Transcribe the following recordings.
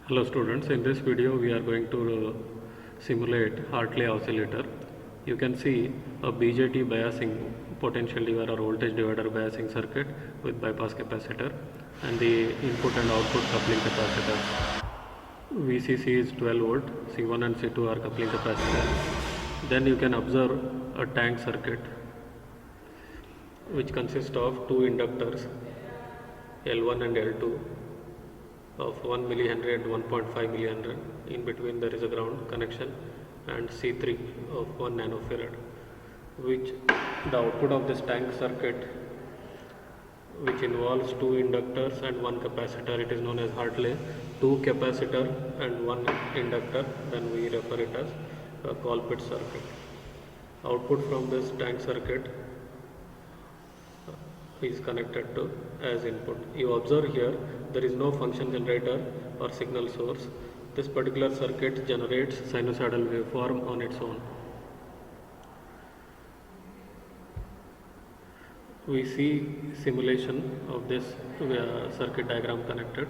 Hello students, in this video we are going to simulate Hartley oscillator. You can see a BJT biasing potential divider or voltage divider biasing circuit with bypass capacitor and the input and output coupling capacitors. VCC is 12 volt, C1 and C2 are coupling capacitors. Then you can observe a tank circuit which consists of two inductors L1 and L2 of 1 millihenry and 1.5 millihenry. In between there is a ground connection and C3 of 1 nanofarad, which the output of this tank circuit, which involves two inductors and one capacitor, it is known as Hartley. Two capacitor and one inductor, then we refer it as a Colpitts circuit. Output from this tank circuit is connected to as input. You observe here there is no function generator or signal source. This particular circuit generates sinusoidal waveform on its own. We see simulation of this circuit diagram connected.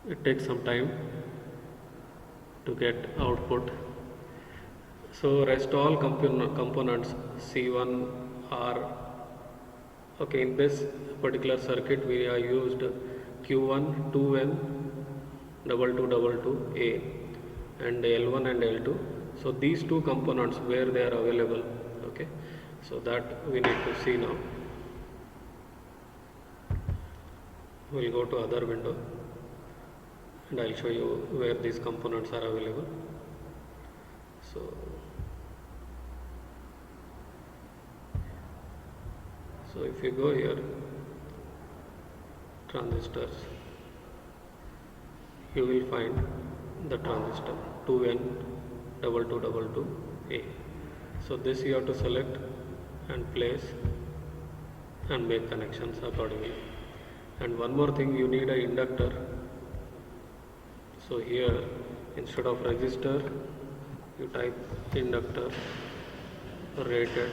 It takes some time to get output. So rest all components C1 are okay. In this particular circuit we are used Q1 2N 2222A and L1 and L2. So these two components where they are available, okay, so that we need to see now. We'll go to other window and I'll show you where these components are available. So if you go here, transistors, you will find the transistor 2N2222A. So this you have to select and place and make connections accordingly. And one more thing, you need an inductor. So here instead of resistor you type inductor rated.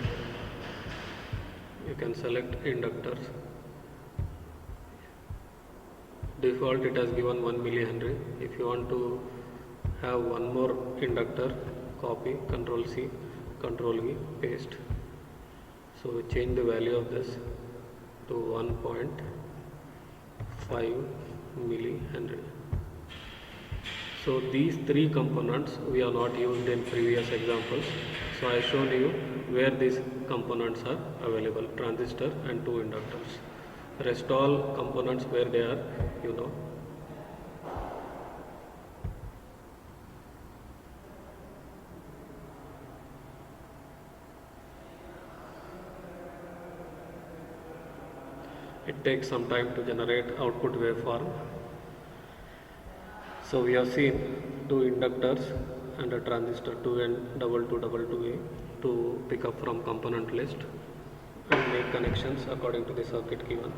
You can select inductors. Default it has given 1 millihenry. If you want to have one more inductor, copy, Ctrl C, Ctrl V, paste. So change the value of this to 1.5 millihenry. So these three components we have not used in previous examples. So I shown you where these components are available, transistor and two inductors. Rest all components where they are, you know. It takes some time to generate output waveform. So we have seen two inductors and a transistor 2N2222A to pick up from component list and make connections according to the circuit given.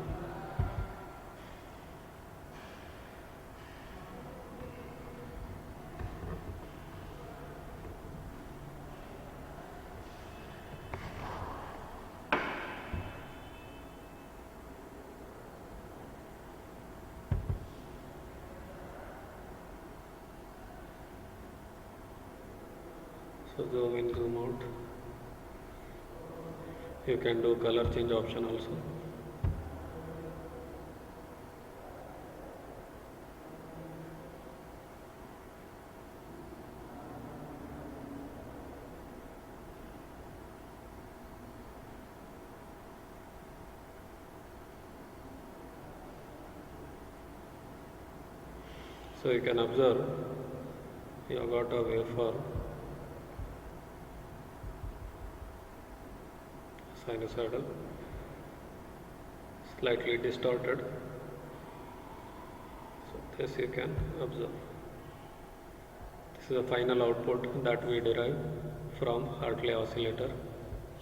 So zoom in, zoom out. You can do color change option also. So you can observe you have got a waveform, sinusoidal, slightly distorted. So this you can observe. This is the final output that we derive from Hartley oscillator.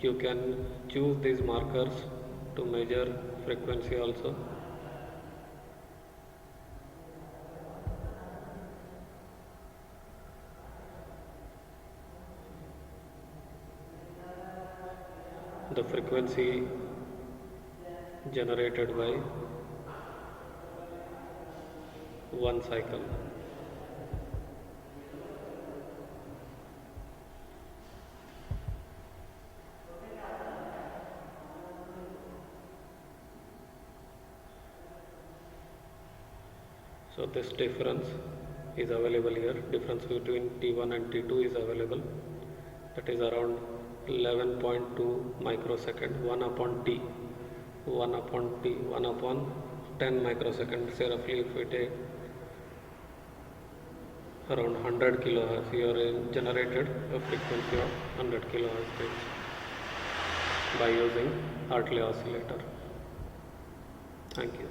You can choose these markers to measure frequency also. the frequency generated by one cycle. So this difference is available here. Difference between T1 and T2 is available. That is around 11.2 microsecond. 1 upon T, 1 upon T, 1 upon 10 microseconds. Say roughly if we take around 100 kilohertz, you are generated a frequency of 100 kilohertz by using Hartley oscillator. Thank you.